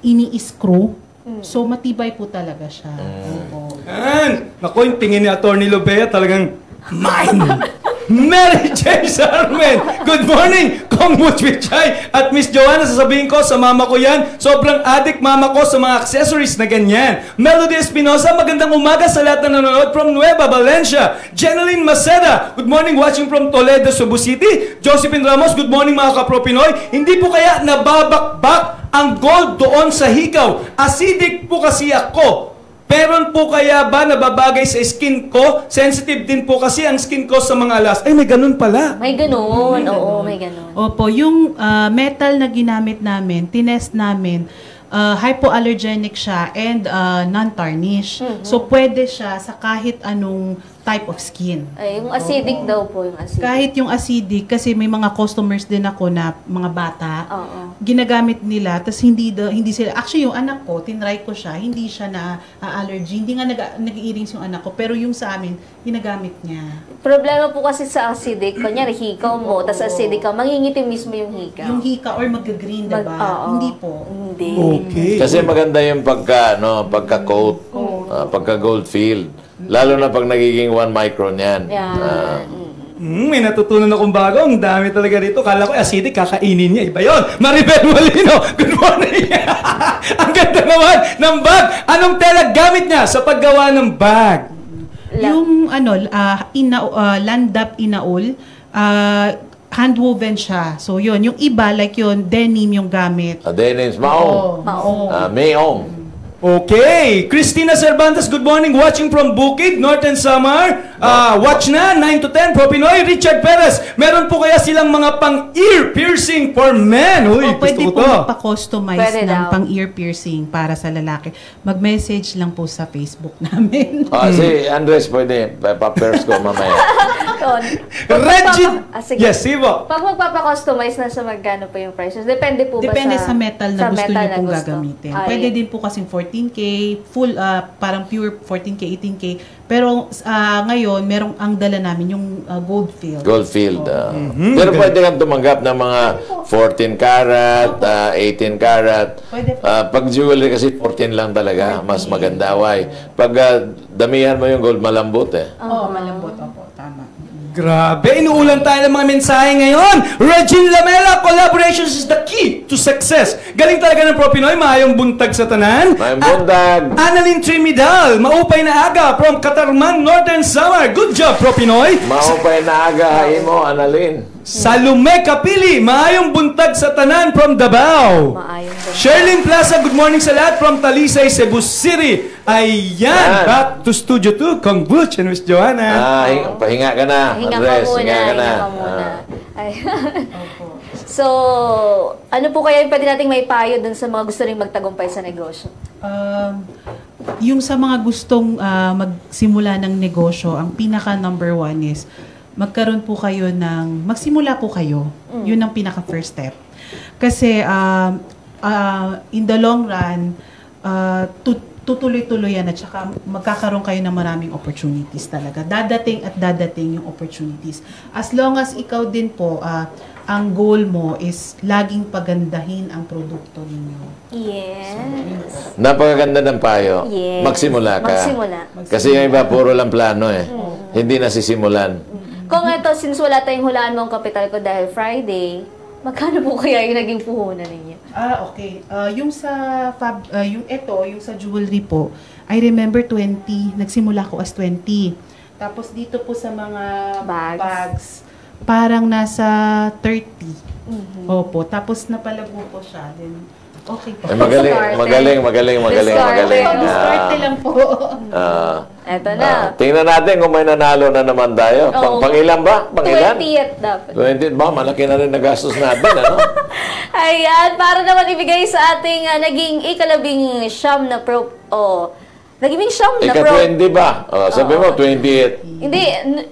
ini-screw. So, matibay po talaga siya. Opo. Yan. Naku, yung tingin ni Atty. Lobea talagang mine. Mary Jane Sarmen, good morning, Kong Butch Pichay at Miss Joanna. Sasabihin ko sa mama ko yan, sobrang addict mama ko sa mga accessories na ganyan. Melody Espinosa, magandang umaga sa lahat na nanonood from Nueva Valencia. Jeneline Maceda, good morning, watching from Toledo, Cebu City. Josephine Ramos, good morning mga ka-Pro Pinoy. Hindi po kaya nababakbak ang gold doon sa hikaw? Acidic po kasi ako. Meron po kaya ba nababagay sa skin ko? Sensitive din po kasi ang skin ko sa mga alas. Ay, may ganun pala. May ganun. Oo, may ganun. Opo, yung metal na ginamit namin, tinest namin, hypoallergenic siya and non-tarnish. So, pwede siya sa kahit anong type of skin. Ay, yung acidic daw po, yung acidic. Kahit yung acidic, kasi may mga customers din ako na mga bata, Oo. ginagamit nila, tapos hindi sila, actually yung anak ko, tinry ko siya, hindi siya na allergy, hindi nga nag-earrings yung anak ko, pero yung sa amin, ginagamit niya. Problema po kasi sa acidic, kunyari hikaw mo, tas acidic ka, mangingitim mismo yung hikaw. Yung hika or mag-green, diba? Oo. Hindi po. Hindi. Okay. Kasi maganda yung pagka-coat, pagka-gold field. Lalo na pag nagiging 1 micron yan. Yan. May natutunan akong bago. Ang dami talaga rito. Kala ko acidic, kakainin niya. Iba yun. Maribel Molino, good morning. Ang ganda naman ng bag. Anong tela gamit niya sa paggawa ng bag? Yung Landap Inaol, handwoven siya. So yun, yung iba like yun, denim yung gamit. Dennis, Maong. Maong. Mayong. Okay, Christina Cervantes, good morning. Watching from Bukid, Northern Samar. Watch na, 9 to 10, Pro Pinoy. Richard Perez, meron po kaya silang mga pang-ear piercing for men? Uy, Pwede gusto ko po to. magpa-customize Pwede ng daw. pang-ear piercing para sa lalaki. Mag-message lang po sa Facebook namin. Si Andres, pwede. Pa-pairs ko mamaya. Yun. Reggie, Sige. yes, Sivo. Pag magpapa-customize na sa magkano po yung prices? Depende po ba Depende sa metal na sa gusto metal niyo na pong gusto? gagamitin. Ay. Pwede din po kasing 14K, full, parang pure 14K, 18K. Pero ngayon, merong ang dala namin yung gold field. Goldfield. Pero pwede kang tumanggap ng mga 14 karat, 18 karat. Pwede po. Pag jewelry kasi 14 lang talaga. Mas maganda. Why? Pag damihan mo yung gold, malambot eh. Oo, malambot. Opo, tama. Grabe, inuulan tayo ng mga mensahe ngayon. Regine Lamela, collaborations is the key to success. Galing talaga ng Pro Pinoy, maayong buntag sa tanan. Maayong buntag. Annalyn Trimidal, maupay na aga from Katarman, Northern Samar. Good job, Pro Pinoy. Maupay na agahain mo, Annalyn. Salome Kapili, maayong buntag sa tanan from Davao. Maayong buntag. Sherlyn Plaza, good morning sa lahat from Talisay, Cebu City. Ayan, back to Studio 2, Kong Butch and Miss Joanna. Pahinga ka na, Hinga Andres. ka muna, Hinga ka na. hinga ka muna. Ay. So, ano po kaya yung pwede nating may payo dun sa mga gusto ring magtagumpay sa negosyo? Yung sa mga gustong magsimula ng negosyo, ang pinaka number one is magkaroon po kayo magsimula po kayo. Yun ang pinaka first step. Kasi in the long run, tutuloy-tuloy yan at saka magkakaroon kayo ng maraming opportunities talaga. Dadating at dadating yung opportunities. As long as ikaw din po, ang goal mo is laging pagandahin ang produkto ninyo. Yes. Napakaganda ng payo. Yes. Magsimula ka. Magsimula. Kasi yung iba, puro lang plano eh. Hindi nasisimulan. Kung ito, since wala tayong hulaan mong kapital ko dahil Friday, magkano po kaya yung naging puhunan ninyo? Okay. Yung sa yung sa jewelry po, I remember 20. Nagsimula ko as 20. Tapos dito po sa mga bags parang nasa 30. Opo. Tapos napalago po siya. Then, okay po. Magaling. Start lang po. Eto na. Tingnan natin kung may nanalo na naman tayo. Pangilan ba? Pangilan? 20th dapat. 20 ba? Malaki na rin nagastos natin, ano? Ayan, para naman ibigay sa ating naging ikalabing siyam na naging siyam na Ika-20 ba? Sabi mo, 28. Hindi.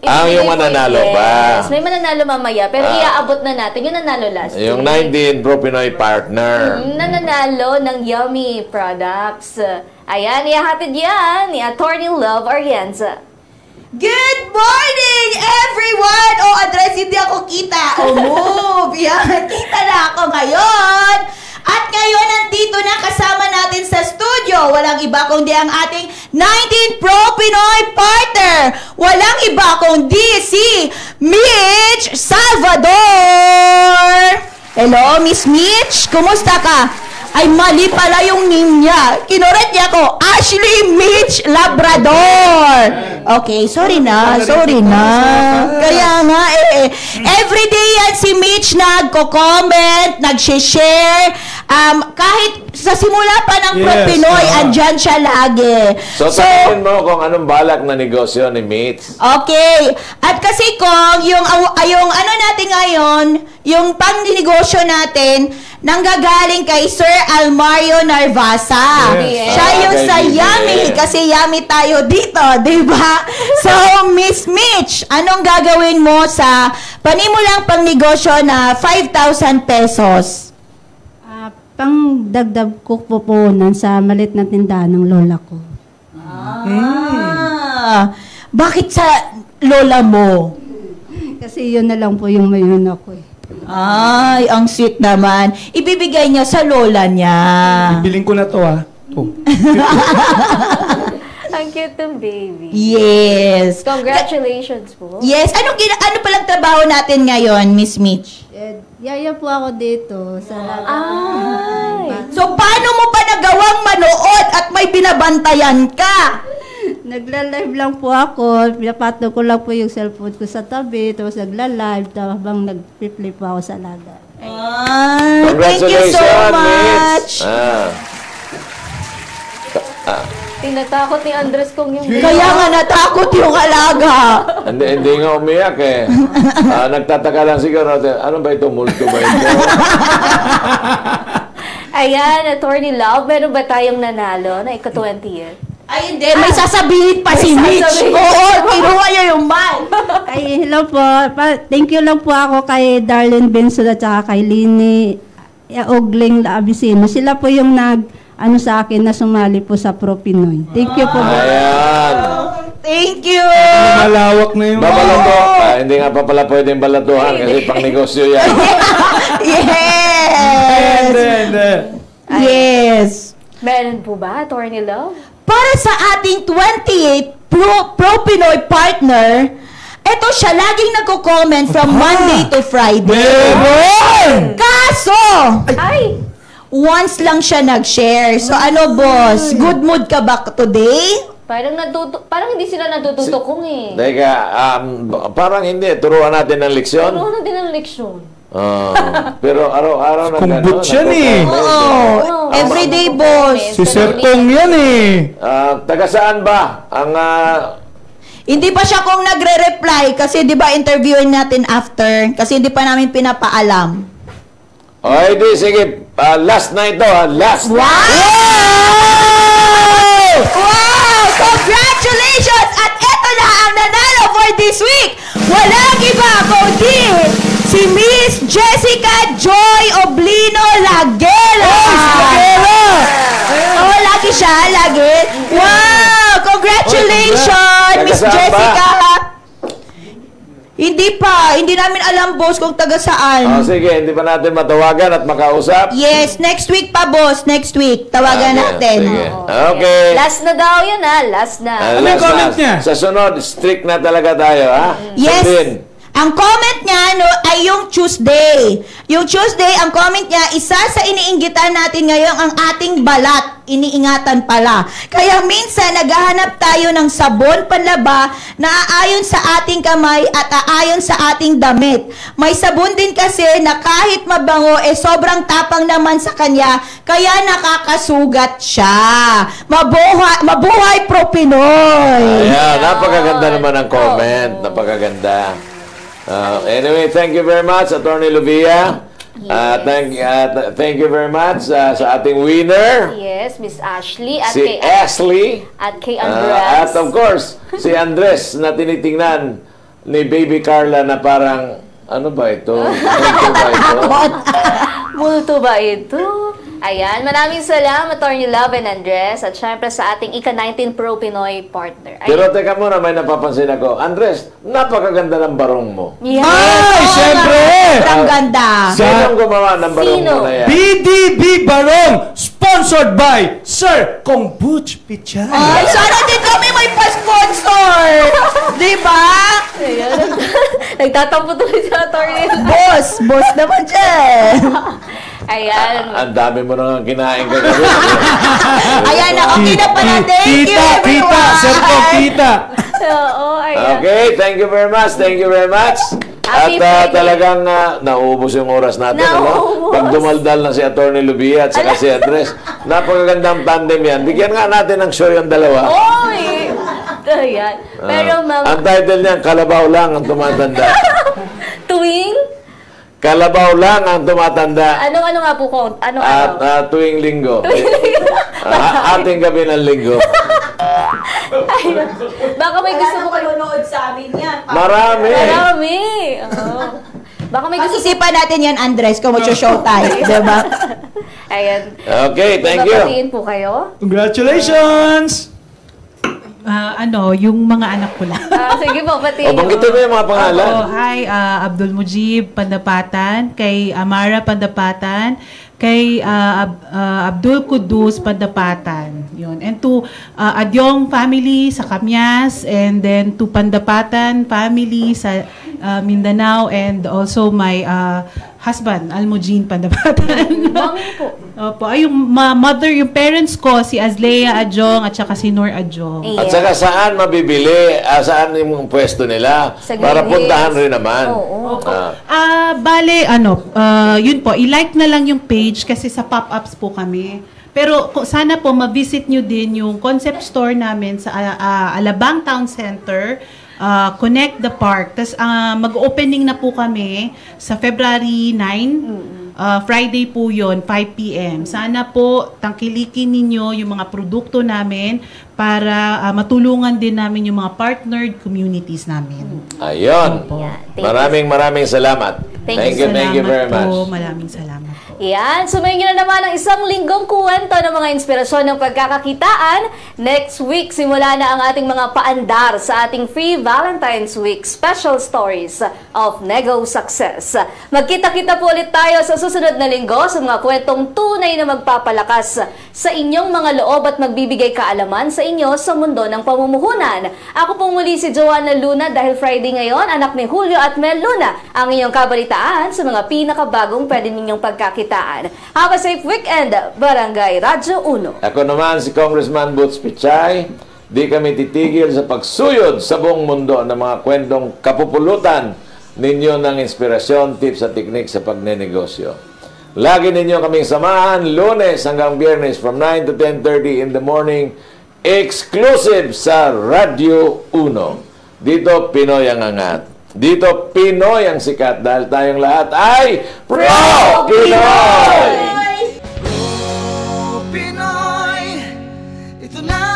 Yung mananalo ba? Yes, may mananalo mamaya. Pero iaabot na natin yung nanalo last Yung week. 19 Pro Pinoy partner. Nananalo ng Yummy Products. Ayan, ihahatid yan ni Attorney Love Arienza. Good morning, everyone! Andres, hindi ako kita. Move! Yan, kita na ako ngayon. At ngayon, nandito na kasama natin sa studio. Walang iba kundi ang ating 19 Pro Pinoy partner. Walang iba kundi si Mitch Salvador. Hello, Miss Mitch. Kumusta ka? Ay, mali pala yung name niya. Kinoret niya ako, Ashley Mitch Labrador. Okay, sorry na. Kaya nga everyday yan si Mitch nagko-comment, nag-share. Kahit sa simula pa ng Pro Pinoy, andyan siya lagi. So, tanongin mo kung anong balak na negosyo ni Mitch. Okay. At kasi kung yung ano natin ngayon, yung pang-negosyo natin, nanggagaling kay Sir Almario Narvasa. Yes. Siya yung sa Kay Yummy, Bibi. kasi Yummy tayo dito, di ba? So, Miss Mitch, anong gagawin mo sa panimulang pang-negosyo na 5,000 pesos? Pang dagdag ko po sa malit na tindahan ng lola ko. Bakit sa lola mo? Kasi yun na lang po yung mayroon ako eh. Ay, ang sweet naman. Ibibigay niya sa lola niya. Bibiling ko na to, ha? Ang cute ng baby. Yes. Congratulations po. Yes. Ano palang trabaho natin ngayon, Miss Mitch? Yaya po ako dito sa Ay! So, paano mo pa nagawang manood at may binabantayan ka? Nagla-live lang po ako. Pinapatong ko lang po yung cellphone ko sa tabi. Tapos nagla-live. Tapos habang nag-flip po ako sa laga. Thank you so much. Mitch. Tinatakot ni Andres kung yung... Kaya nga natakot yung alaga. Hindi nga umiyak eh. Nagtataka lang siguro natin, ano ba ito? Multo ba ito? Ayan, Attorney Love, meron ba tayong nanalo na ika-20th? Ay, hindi. May sasabihin pa si Mitch. sasabihin. Oo, kinuha niya yung mic. Ay, hello po. Thank you lang po ako kay Darlene Benson at saka kay Lini Ogling Abisino. Sila po yung sa akin na sumali po sa Pro Pinoy. Thank you po. Ayan. Thank you. Malawak na yung... Babalato. Hindi nga pa pala pwedeng balatuhan kasi pang negosyo yan. Yes. Hindi. Yes. Meron po ba, Attorney Love? Para sa ating 28 Pro Pinoy partner, eto siya laging nagko-comment from Monday to Friday. Meron! Kaso, Ay! once lang siya nag-share. So ano, boss? Good mood ka ba today? Parang hindi sila natututukong eh. Teka, parang hindi. Turuan natin ng leksyon. Ano na din ang leksyon? Pero araw-araw na Kumbut yan eh. Oo. Everyday, boss. Si Sir Tong yan eh. Taga saan ba? Ang Hindi pa siya kung nagre-reply kasi 'di ba interviewin natin after kasi hindi pa namin pinapaalam. di sige. Last na ito. Last. Wow! Wow! Congratulations! At ito na ang nanalo for this week. Walang iba kundi si Miss Jessica Joy Oblino Lagela. Oh, lagi siya, lagi. Wow! Congratulations, Miss Taga saan ba? Jessica. Hindi namin alam, boss, kung taga saan. Sige, hindi pa natin matawagan at makausap. Yes, next week pa, boss. Next week. Tawagan natin. Sige. Okay. Last na daw yun last na. Ano yung comment niya? Sa sunod, strict na talaga tayo, ha? Yes. Sundin. Ang comment niya ay yung Tuesday. Yung Tuesday, ang comment niya, isa sa iniinggitan natin ngayon ang ating balat. Iniingatan pala. Kaya minsan, naghahanap tayo ng sabon panlaba na aayon sa ating kamay at aayon sa ating damit. May sabon din kasi na kahit mabango, sobrang tapang naman sa kanya, kaya nakakasugat siya. Mabuhay Pro Pinoy! Ayan, napakaganda naman ang comment. Napakaganda. Anyway, thank you very much, Attorney Luvia. Thank you very much sa ating winner, Yes, Miss Ashley at si kay Ashley. at kay Andres. At of course, si Andres na tinitingnan ni Baby Carla na parang, ano ba ito? Multo ba ito? Multo ba ito? Ayan, maraming salamat, Attorney Love and Andres, at syempre sa ating ika-19 Pro Pinoy partner. Ayan. Pero teka muna, may napapansin ako. Andres, napakaganda ng barong mo. Yeah. Ay, syempre! Sobrang ganda. Sinong gumawa ng barong Sino? mo na yan? BDB Barong, sponsored by Sir Kombuch Pichay. Ay, sana din kami may pa-sponsor. Di ba? Ayan. Nagtatampo tuloy sa Attorney. Boss naman dyan. Ayan. Ang dami mo nang kinain kagabi. Ayan na, okay na pala. Thank you, everyone. Kita, Sir Tong, kita. Oo, ayan. Okay, thank you very much. Thank you very much. Happy At Friday. talagang naubos yung oras natin. Naubos. Pag dumaldal na si Attorney Lubia at saka si Andres, napakagandang tandem yan. Bigyan nga natin ng show yung dalawa. Oy! Ayan. Pero Ang title niyan, Kalabaw lang ang tumatanda. tuwing, Kalabaw lang ang tumatanda. ano nga po ko? At tuwing linggo. Ating gabi ng linggo. Ayun. Baka may gusto mo kayo. manonood sa amin yan. Marami. Marami. Oo. Baka may gusto Pag-isipan natin yan, Andres, kung mag-show tayo. Diba? Ayan. Okay, thank you. Babatiin po kayo. Congratulations! Yung mga anak ko lang. Sige po, batiin Banggitin mo yung mga pangalan. Hi, Abdul Mujib Pandapatan, kay Amara Pandapatan, kay Abdul Kudus Pandapatan. Yun. And to Adyong family sa Kamyas, and then to Pandapatan family sa Mindanao, and also my husband, Almojin Pandapatan. Mami po. Opo. Ay, yung mother, yung parents ko, si Azlea Adjong at saka si Nor Adjong. At saka saan mabibili? Saan yung pwesto nila? Sa Para Greenhills. puntahan rin naman. Oo. Bale, yun po, i-like na lang yung page kasi sa pop-ups po kami. Pero sana po ma-visit nyo din yung concept store namin sa Alabang Town Center, Connect the Park. Tapos mag-opening na po kami sa February 9. Friday po yon, 5 p.m. Sana po tangkilikin ninyo yung mga produkto namin para matulungan din namin yung mga partnered communities namin. Ayun. Maraming salamat. Thank you very much. Maraming salamat po. Yan, sumayin nyo na naman ang isang linggong kwento ng mga inspirasyon ng pagkakakitaan. Next week, simula na ang ating mga paandar sa ating Free Valentine's Week Special Stories of Nego Success. Magkita-kita po ulit tayo sa susunod na linggo sa mga kwentong tunay na magpapalakas sa inyong mga loob at magbibigay kaalaman sa inyo sa mundo ng pamumuhunan. Ako pong muli si Joanna Luna dahil Friday ngayon, anak ni Julio at Mel Luna, ang inyong kabalitaan sa mga pinakabagong pwede ninyong pagkakitaan. Have a safe weekend, Barangay Radyo 1. Ako naman si Congressman Boots Pichay. Di kami titigil sa pagsuyod sa buong mundo ng mga kwentong kapupulutan ninyo ng inspirasyon, tips at teknik sa pagnenegosyo. Lagi ninyo kaming samahan Lunes hanggang Biyernes from 9 to 10:30 in the morning, exclusive sa Radyo 1. Dito Pinoy ang angat. Dito Pinoy ang sikat dahil tayong lahat ay Pro Pinoy! Pinoy, ito na